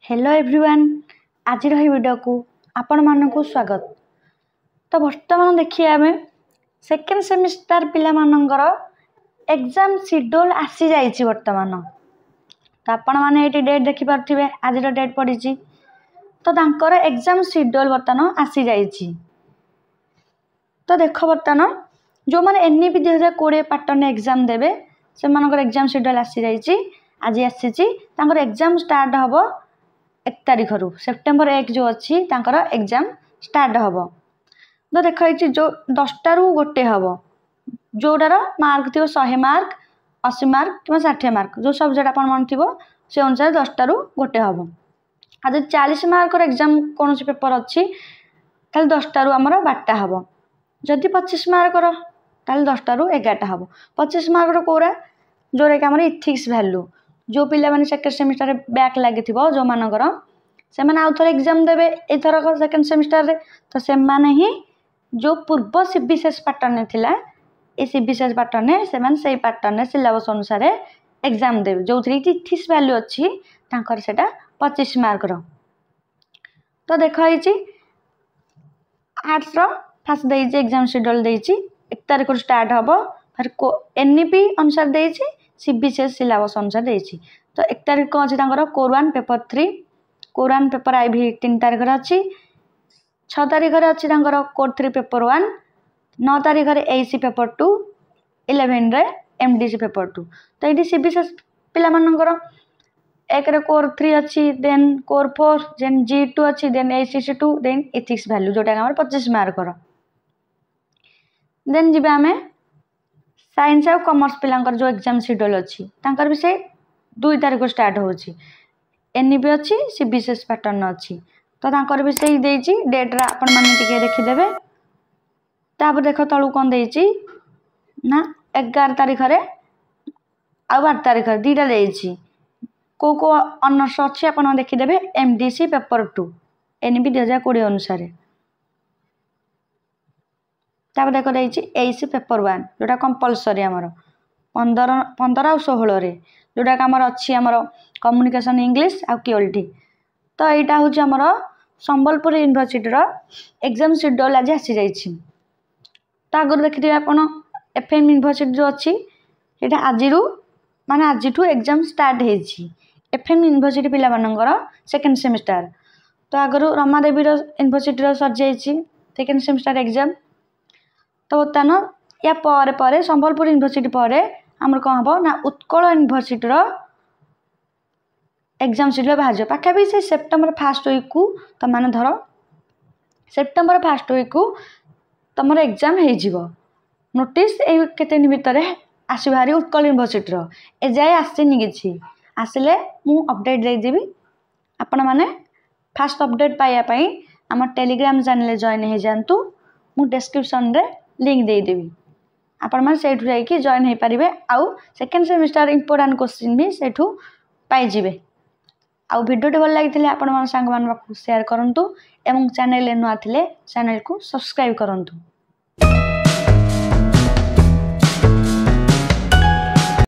Hello everyone आज video को आपण मानक स्वागत। तो वर्तमान देखिए आम सेकेंड सेमिस्टर पिला मानकर एग्जाम शेड्यूल आसी जाइए वर्तमान। तो आपण मैंने ये डेट देखिपे आज डेट पड़ी तो तांकर एग्जाम शेड्यूल वर्तमान आसी जाइए। तो देख वर्तमान जो मैंने एनईपी 2020 पैटर्न एग्जाम देवे से एग्जाम शेड्यूल आसी जाइए। आज आसी एग्जाम स्टार्ट हम 1 तारिख रु सेप्टेम्बर 1 जो अच्छी एग्जाम स्टार्ट हम। तो देख जो 10टा रु गोटे हम जोटार मार्क थी 100 मार्क 80 मार्क कि 60 मार्क जो सब्जेक्ट आप से अनुसार 10टा रु गोटे हम। आज 40 मार्क एग्जाम कौन पेपर अच्छी ताल 10टा रु आमर 12टा हम। जदि 25 मार्क ताल 10टा रु 11टा हम। 25 मार्क कौरा जोरा कि आम इथिक्स वैल्यू जो पिला माने सेकेंड सेमिस्टर बैक लगी जो मानकर से आउ थे एग्जाम देवे एथरक सेकेंड सेमिस्टर रे तो से ही जो पूर्व सीबीसीएस पैटर्न थिला ए सीबीसीएस पैटर्न से पैटर्न सिलेबस अनुसार एग्जाम देवे जो थी इथिक्स वैल्यू अच्छी तांकर सेटा 25 मार्क रो। तो देख आर्ट्स रो फास्ट देइछि एग्जाम शेड्यूल देइछि 1 तारिख स्टार्ट हम फिर एनईपी अनुसार देइछि सीबीसीएस सिलेबस अनुसार देइछि। तो 1 तारिख कौन अच्छी core 1 paper 3 core 1 paper IV 3 तारिख अच्छी 6 तारिख अच्छी कोर 3 पेपर 1 9 तारिख एसी पेपर 2 11 रे एमडीसी पेपर 2। तो ये सीबीसीएस पिला मानकर 1 रे कोर 3 अच्छी देन कोर 4 देन G2 अच्छी then ACC 2 then ethics value जोटा 25 मार्क देन जी आम साइंस और कॉमर्स पिलांकर जो एग्जाम शेड्यूल अच्छी तांकर भी से 2 तारिख स्टार्ट होची एनईपी अच्छी सीबीसीएस पैटर्न अच्छी। तो तांकर भी से देइछि डेट रा आपण माने टिके देखिदेबे। तापर देख तळु कोन देइछि ना 11 तारिख रे आ 12 तारिख दीटा देइछि को ऑनर्स अच्छी आपण देखिदेबे एमडीसी पेपर 2 एनईपी 2020 अनुसार। तापर देख देइछि एसी पेपर 1 जोटा कंपलसरी आमर 15 और 16 रे जोटा आमर अच्छी आमर कम्युनिकेशन इंग्लिश आ क्यूएलटी। तो यहाँ हूँ आमर संबलपुर यूनिवर्सिटी एग्जाम शेड्यूल आज आसी जाइछि। तो आगुरी देखिए आप एफएम यूनिवर्सिटी जो अच्छी यहाँ आज माने आज एग्जाम स्टार्ट होइछि एफएम यूनिवर्सिटी पिला मानकर सेकेंड सेमिस्टर। तो आगुरी रमादेवी यूनिवर्सिटी सर जाइछि सेकेंड सेमिस्टर एग्जाम। तो बर्तमान या पर संबलपुर यूनिवर्सिटी पर आमर कौन हम ना उत्कल यूनिवर्सिटी एग्जाम शेड्यूल बाहर पाखापी से सेप्टेम्बर 1st वीक को तुम मैंने धर सेप्टेम्बर 1st वीक को तुम एग्जाम हो नोटिस केते भितर आसो भारी उत्कल यूनिवर्सिटी ए जाए आसनी कि आसिले मु अपडेट देदेवी। आपण मैंने फास्ट अपडेट पाइबापी आम टेलीग्राम चैनल जॉइन हो जातु मु डिस्क्रिप्शन रे लिंक देदेवी आपण मैंने से जॉइन हो पारे। आउ सेकेंड सेमिस्टर इंपोर्टेंट क्वेश्चन भी सेठू पाइबे। आउ वीडियो भल लगी आपण सांग मान शेयर करंतु एवं चैनल नुआ थिले चैनल को सब्सक्राइब करंतु।